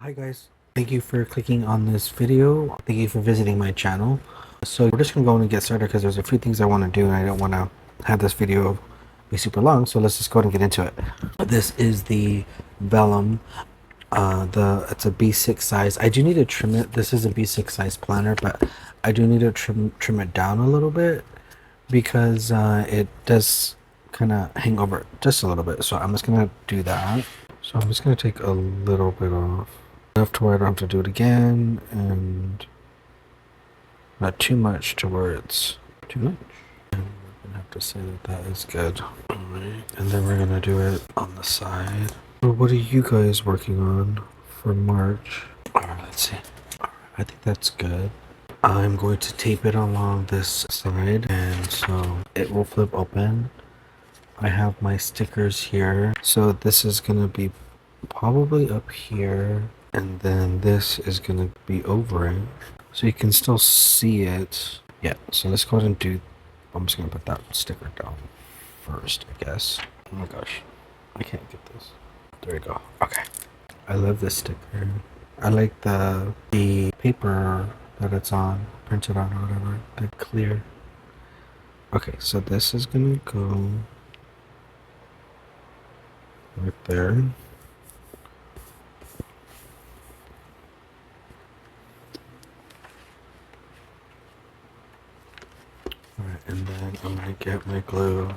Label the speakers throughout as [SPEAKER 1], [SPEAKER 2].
[SPEAKER 1] Hi guys, thank you for clicking on this video. Thank you for visiting my channel. So we're just gonna go in and get started because there's a few things I want to do and I don't want to have this video be super long, so let's just go ahead and get into it. This is the vellum. It's a B6 size. I do need to trim it. This is a B6 size planner, but I do need to trim it down a little bit because it does kind of hang over just a little bit. So I'm just gonna do that. So I'm just gonna take a little bit off, enough to where I don't have to do it again, and not too much to where it's too much. And we're gonna have to say that that is good. Alright, and then we're gonna do it on the side. So what are you guys working on for March? Alright, let's see. Alright, I think that's good. I'm going to tape it along this side, and so it will flip open. I have my stickers here. So this is gonna be probably up here, and then this is gonna be over it. So you can still see it. Yeah, so let's go ahead and do, I'm just gonna put that sticker down first, I guess. Oh my gosh, I can't get this. There we go. Okay. I love this sticker. I like the paper that it's on, printed on or whatever, the clear. Okay, so this is gonna go right there. Alright, and then I'm gonna get my glue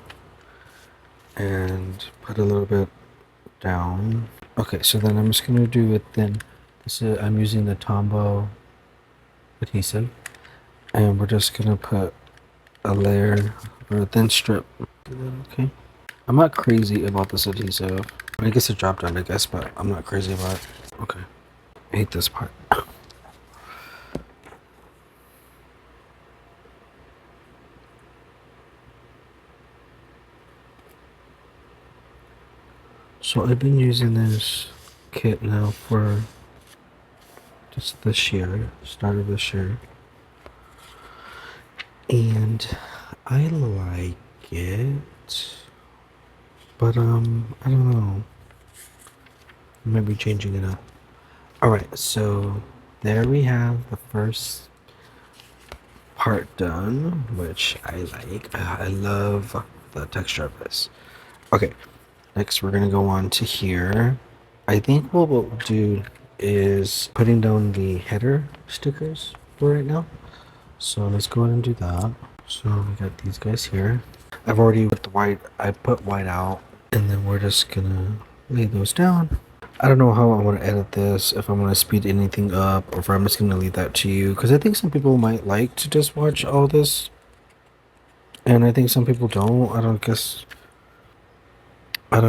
[SPEAKER 1] and put a little bit down. Okay, so then I'm just gonna do it then. I'm using the Tombow adhesive, and we're just gonna put a layer or a thin strip. Okay. I'm not crazy about this adhesive. I guess it dropped out, I guess, but I'm not crazy about it. Okay. I hate this part. So I've been using this kit now for just this year, start of this year. And I like it. But I don't know. Maybe changing it up. Alright, so there we have the first part done, which I like. I love the texture of this. Okay, next we're gonna go on to here. I think what we'll do is putting down the header stickers for right now. So let's go ahead and do that. So we got these guys here. I've already put the white, I put white out, and then we're just gonna lay those down. I don't know how I want to edit this, if I'm going to speed anything up, or if I'm just going to leave that to you, because I think some people might like to just watch all this, and I think some people don't. I don't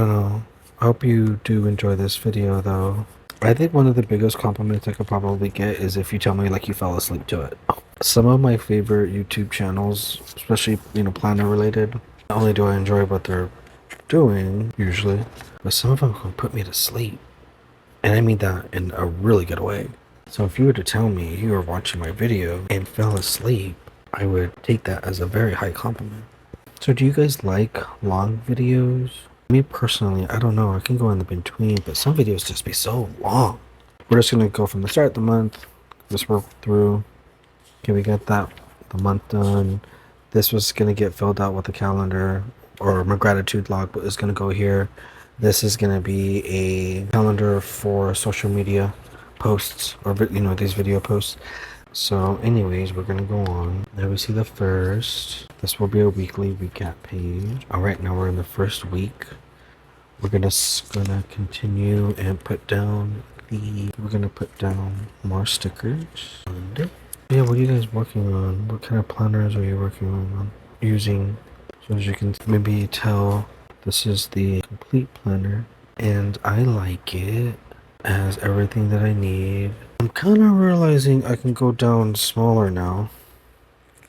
[SPEAKER 1] know. I hope you do enjoy this video, though. I think one of the biggest compliments I could probably get is if you tell me, like, you fell asleep to it. Some of my favorite YouTube channels, especially, planner related, not only do I enjoy what they're doing, usually, but some of them can put me to sleep. And I mean that in a really good way. So if you were to tell me you were watching my video and fell asleep, I would take that as a very high compliment. So do you guys like long videos? Me personally, I don't know. I can go in the between, but some videos just be so long. We're just going to go from the start of the month. Just work through. Okay, we got that, the month done. This was going to get filled out with a calendar, or my gratitude log is going to go here. This is going to be a calendar for social media posts, or these video posts. So anyways, we're going to go on. Now we see the first. This will be a weekly recap page. All right, now we're in the first week. We're gonna continue and put down we're gonna put down more stickers. And yeah, what are you guys working on? What kind of planners are you working on using? So as you can maybe tell, this is the complete planner, and I like it. It has everything that I need. I'm kind of realizing I can go down smaller now.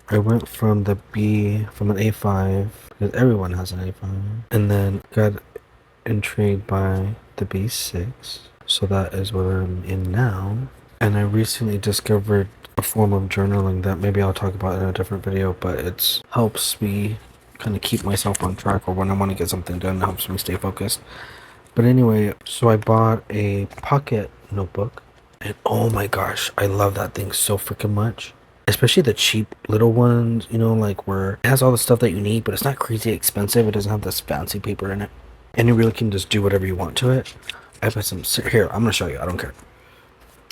[SPEAKER 1] I went from an A5, because everyone has an A5, and then got intrigued by the B6. So that is where I'm in now. And I recently discovered a form of journaling that maybe I'll talk about in a different video, but it helps me kind of keep myself on track, or when I want to get something done, it helps me stay focused. But anyway, so I bought a pocket notebook, And oh my gosh, I love that thing so freaking much. Especially the cheap little ones, you know, like where it has all the stuff that you need, but it's not crazy expensive. It doesn't have this fancy paper in it. And you really can just do whatever you want to it. I put some, here, I'm gonna show you, I don't care.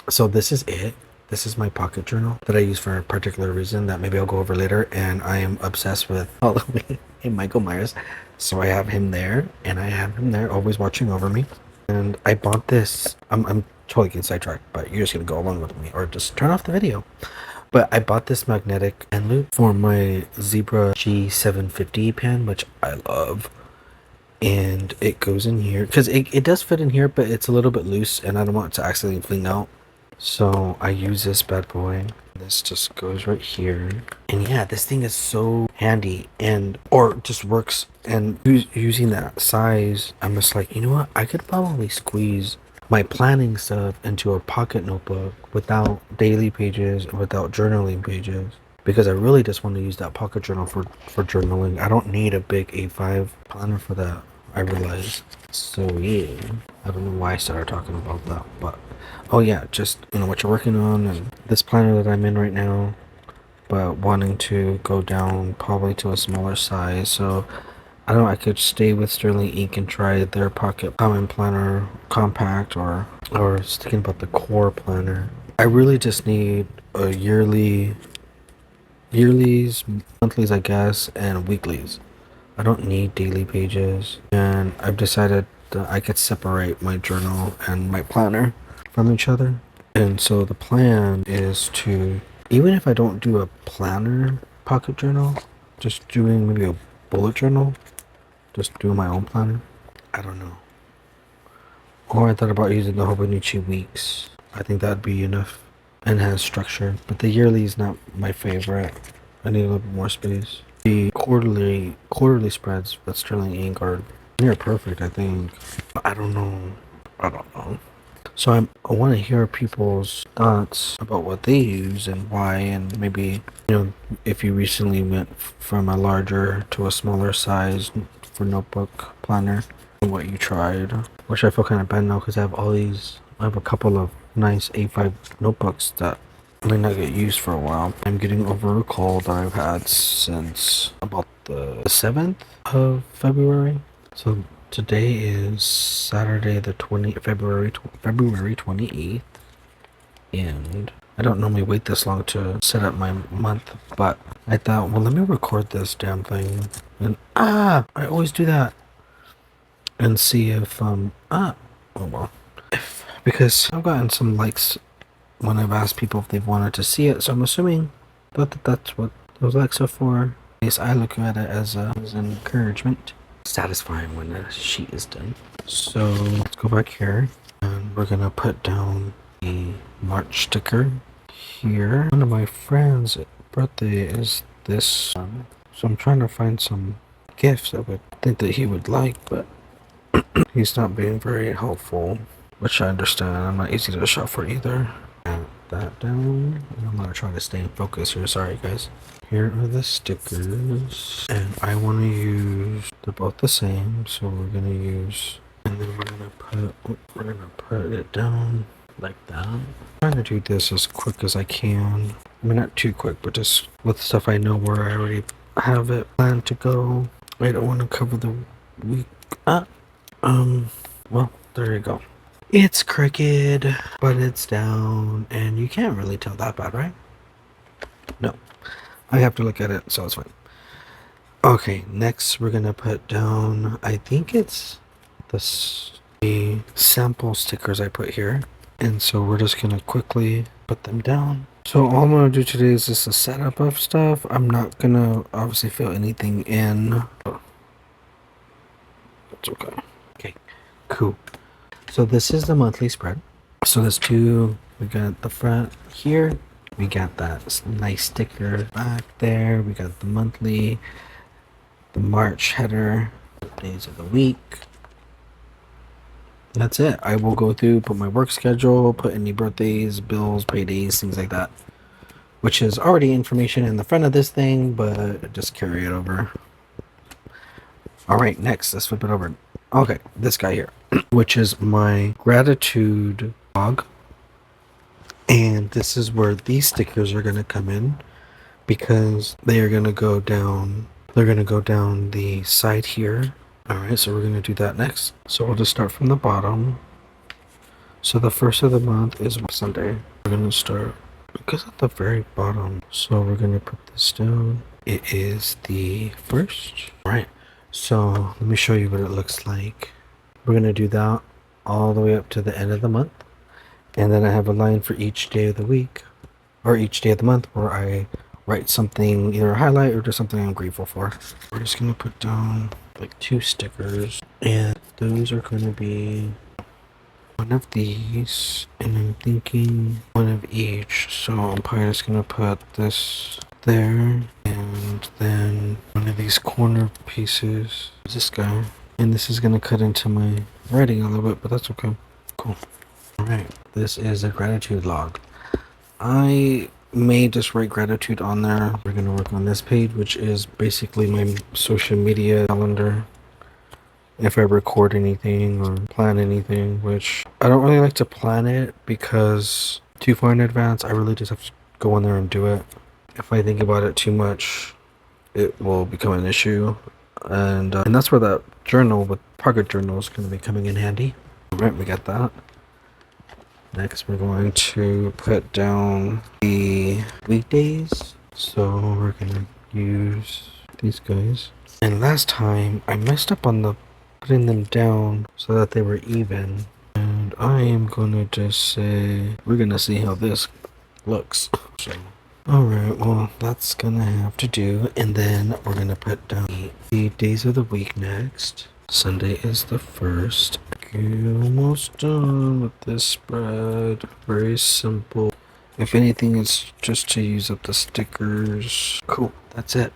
[SPEAKER 1] So this is it. This is my pocket journal that I use for a particular reason that maybe I'll go over later. And I am obsessed with Halloween and Michael Myers. So I have him there, and I have him there always watching over me. And I bought this, I'm totally getting sidetracked, but you're just gonna go along with me or just turn off the video. But I bought this magnetic pen loop for my Zebra G750 pen, which I love. And it goes in here because it does fit in here, but it's a little bit loose and I don't want it to accidentally fling out. So I use this bad boy. This just goes right here. And yeah, this thing is so handy and or just works. And using that size, I'm just like, you know what? I could probably squeeze my planning stuff into a pocket notebook without daily pages and without journaling pages. Because I really just want to use that pocket journal for journaling. I don't need a big A5 planner for that, I realize. So yeah, I don't know why I started talking about that, but oh yeah, just, you know, what you're working on and this planner that I'm in right now, but wanting to go down probably to a smaller size. So I don't know, I could stay with Sterling Ink and try their Pocket Common Planner Compact or thinking about the Core Planner. I really just need a yearlies, monthlies I guess, and weeklies. I don't need daily pages, and I've decided that I could separate my journal and my planner from each other. And so the plan is to, even if I don't do a planner pocket journal, just doing maybe a bullet journal, just doing my own planner. I don't know. Or I thought about using the Hobonichi Weeks. I think that'd be enough and has structure. But the yearly is not my favorite. I need a little bit more space. The quarterly spreads with Sterling Ink are near perfect, I think. I don't know. So I want to hear people's thoughts about what they use and why, and maybe, you know, if you recently went from a larger to a smaller size for notebook planner, and what you tried. Which I feel kind of bad now because I have a couple of nice A5 notebooks that may not get used for a while. I'm getting over a cold that I've had since about the 7th of February. So today is Saturday the February 28th, and I don't normally wait this long to set up my month, but I thought, well, let me record this damn thing, and I always do that, and see if because I've gotten some likes when I've asked people if they've wanted to see it, so I'm assuming that's what those likes are for. At least I look at it as an encouragement. Satisfying when the sheet is done. So let's go back here and we're gonna put down a March sticker here. One of my friends' birthday is this, so I'm trying to find some gifts I would think that he would like, but he's not being very helpful, which I understand. I'm not easy to shop for either. Add that down, and I'm gonna try to stay in focus here. Sorry guys. Here are the stickers, and I want to use, they're both the same, so we're gonna use, and then we're gonna put it down like that. I'm trying to do this as quick as I can. I mean, not too quick, but just with stuff I know where I already have it planned to go. I don't want to cover the week. Well, there you go. It's crooked, but it's down, and you can't really tell that bad, right? No. I have to look at it, so it's fine. Okay, next we're gonna put down, I think it's the sample stickers I put here. And so we're just gonna quickly put them down. So all I'm gonna do today is just a setup of stuff. I'm not gonna obviously fill anything in. That's okay. Okay, cool. So this is the monthly spread. So there's two, we got the front here. We got that nice sticker back there. We got the monthly, the March header, days of the week. That's it. I will go through, put my work schedule, put any birthdays, bills, paydays, things like that. Which is already information in the front of this thing, but just carry it over. Alright, next, let's flip it over. Okay, this guy here, which is my gratitude log. this is where these stickers are going to come in, because they are going to go down, they're going to go down the side here. All right, so we're going to do that next. So we'll just start from the bottom. So the first of the month is Sunday. We're going to start, because at the very bottom. So we're going to put this down. It is the first. All right, so let me show you what it looks like. We're going to do that all the way up to the end of the month. And then I have a line for each day of the week, or each day of the month, where I write something, either a highlight or just something I'm grateful for. We're just going to put down like 2 stickers, and those are going to be one of these, and I'm thinking one of each. So I'm probably just going to put this there, and then one of these corner pieces, this guy, and this is going to cut into my writing a little bit, but that's okay. Cool. Alright, this is a gratitude log. I may just write gratitude on there. We're going to work on this page, which is basically my social media calendar. If I record anything or plan anything, which I don't really like to plan it because too far in advance, I really just have to go in there and do it. If I think about it too much, it will become an issue. And that's where that journal with Pocket Journal is going to be coming in handy. Alright, we got that. Next, we're going to put down the weekdays. So we're going to use these guys. And last time, I messed up on the putting them down so that they were even. And I am going to just say, we're going to see how this looks. So, alright, well, that's going to have to do. And then we're going to put down the days of the week next. Sunday is the 1st. Almost done with this spread. Very simple. If anything, it's just to use up the stickers. Cool, that's it.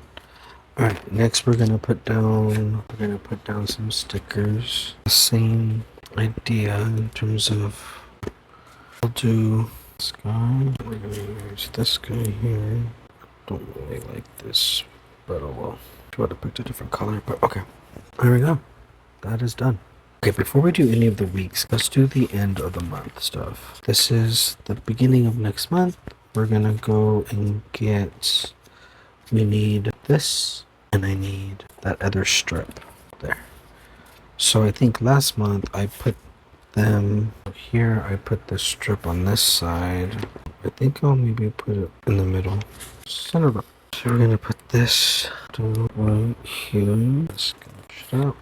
[SPEAKER 1] Alright, next we're gonna put down some stickers. The same idea in terms of, we'll do this guy. We're gonna use this guy here. Don't really like this, but oh well. Try to pick a different color, but okay. There we go. That is done. Okay, before we do any of the weeks, let's do the end of the month stuff. This is the beginning of next month. We're gonna go and get, we need this, and I need that other strip there. So I think last month I put them here. I put the strip on this side. I think I'll maybe put it in the middle. Center up. So we're gonna put this right here. Let's scratch it out.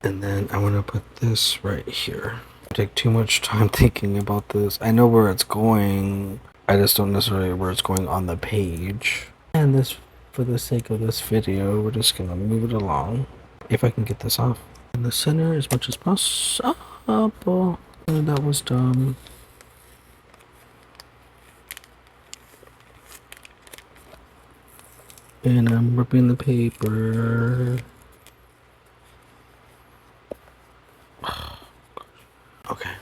[SPEAKER 1] And then I want to put this right here. Take too much time thinking about this. I know where it's going. I just don't necessarily know where it's going on the page. And this, for the sake of this video, we're just gonna move it along. If I can get this off in the center as much as possible. And that was done. And I'm ripping the paper. Okay,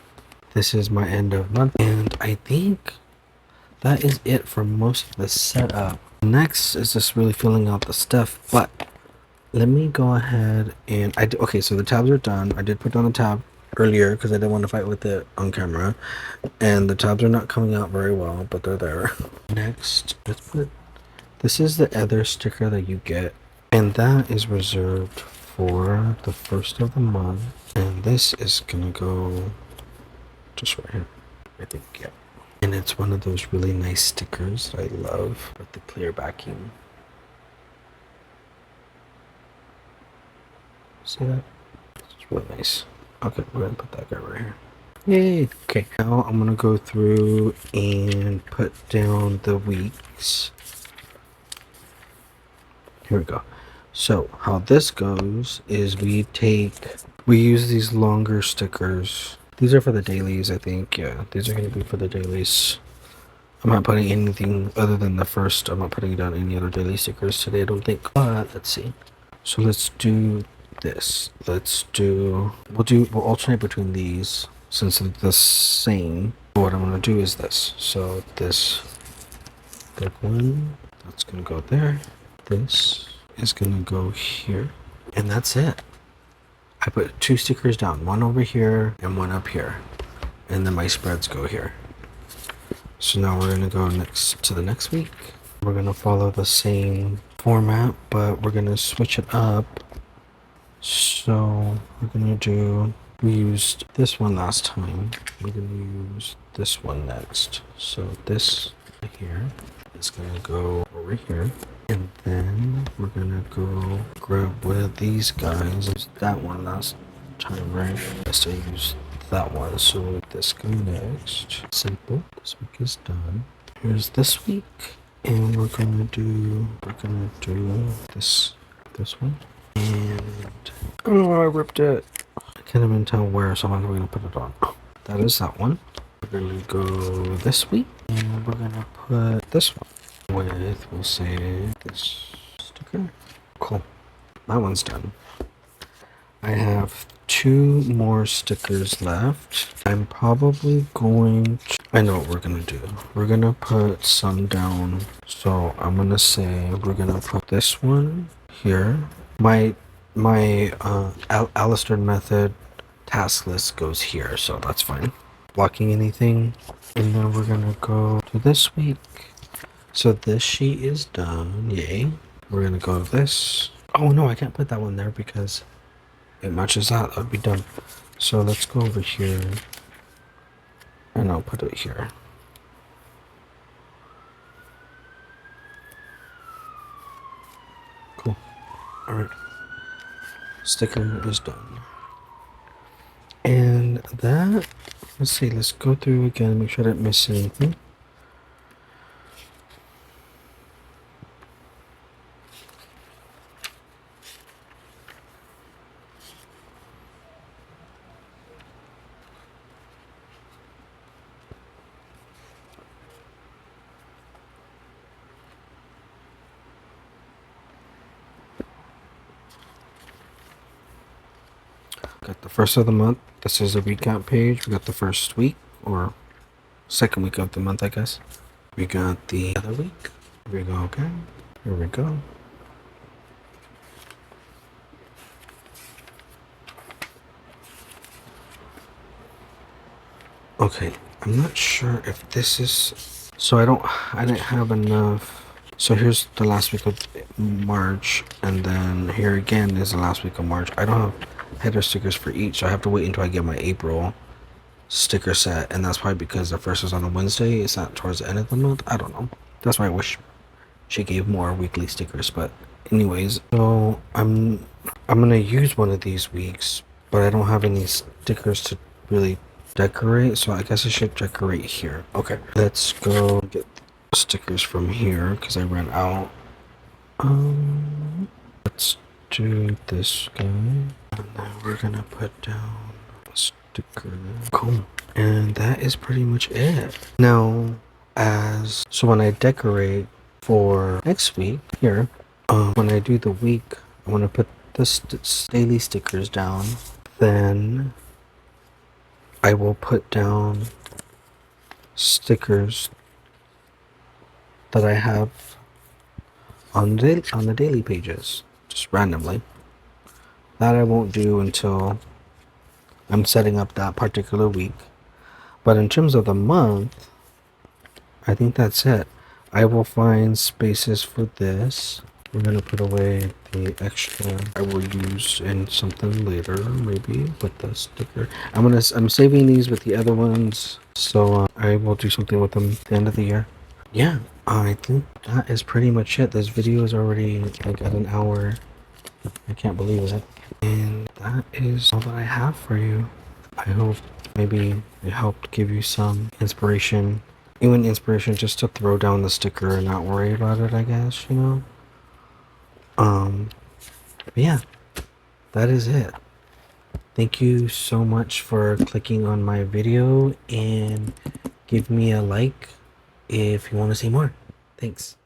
[SPEAKER 1] this is my end of month, and I think that is it for most of the setup. Next is just really filling out the stuff, but let me go ahead and okay, so the tabs are done. I did put down the tab earlier because I didn't want to fight with it on camera, and the tabs are not coming out very well, but they're there. Next, let's put, this is the other sticker that you get, and that is reserved for the 1st of the month. And this is gonna go just right here, I think, yeah. And it's one of those really nice stickers that I love with the clear backing. See that? It's really nice. Okay, we're gonna put that guy right here. Yay! Okay, now I'm gonna go through and put down the weeks. Here we go. So how this goes is we use these longer stickers. These are for the dailies, I think. Yeah, these are going to be for the dailies. I'm not putting anything other than the first. I'm not putting down any other daily stickers today, I don't think. But let's see. So let's do this. We'll alternate between these since they're the same. What I'm going to do is this. So this big one, that's going to go there. This is gonna go here, and that's it. I put 2 stickers down, one over here and one up here, and then my spreads go here. So now we're gonna go next to the next week. We're gonna follow the same format, but we're gonna switch it up. So we're gonna do, we used this one last time. We're gonna use this one next. So this here is gonna go over here. And then we're gonna go grab one of these guys. Use that one last time, right? I still use that one. So this go next. Simple. This week is done. Here's this week. And we're gonna do this one. And oh, I ripped it. I can't even tell where, so I'm gonna put it on. That is that one. We're gonna go this week, and we're gonna put this one with, we'll say, this sticker. Cool. That one's done. I have 2 more stickers left. I'm probably going to, I know what we're gonna do. We're gonna put some down. So I'm gonna say we're gonna put this one here. My Alistair method task list goes here, so that's fine. Blocking anything. And then we're gonna go to this week. So this sheet is done, yay. We're gonna go to this. Oh no, I can't put that one there because it matches that would be done. So let's go over here and I'll put it here. Cool. Alright. Sticker is done. And that, let's see, let's go through again, make sure I didn't miss anything. Got the first of the month. This is a recap page. We got the first week, or second week of the month, I guess. We got the other week. Here we go again. Here we go. Okay, I'm not sure if this is, so I didn't have enough. So here's the last week of March, and then here again is the last week of March. I don't have header stickers for each, so I have to wait until I get my April sticker set, and that's probably because the first is on a Wednesday. It's not towards the end of the month. I don't know. That's why I wish she gave more weekly stickers. But anyways, so I'm gonna use one of these weeks, but I don't have any stickers to really decorate, so I guess I should decorate here. Okay, let's go get stickers from here because I ran out. Let's do this guy, and then we're gonna put down a sticker. Cool. And that is pretty much it. Now, so when I decorate for next week here, when I do the week, I want to put the daily stickers down. Then I will put down stickers that I have on the daily pages, just randomly. That I won't do until I'm setting up that particular week. But in terms of the month, I think that's it. I will find spaces for this. We're gonna put away the extra I will use in something later, maybe with the sticker. I'm saving these with the other ones, so I will do something with them at the end of the year. Yeah, I think that is pretty much it. This video is already like at an hour. I can't believe it. And that is all that I have for you. I hope maybe it helped give you some inspiration. Even inspiration just to throw down the sticker and not worry about it, I guess, you know? But yeah, that is it. Thank you so much for clicking on my video, and give me a like if you want to see more. Thanks.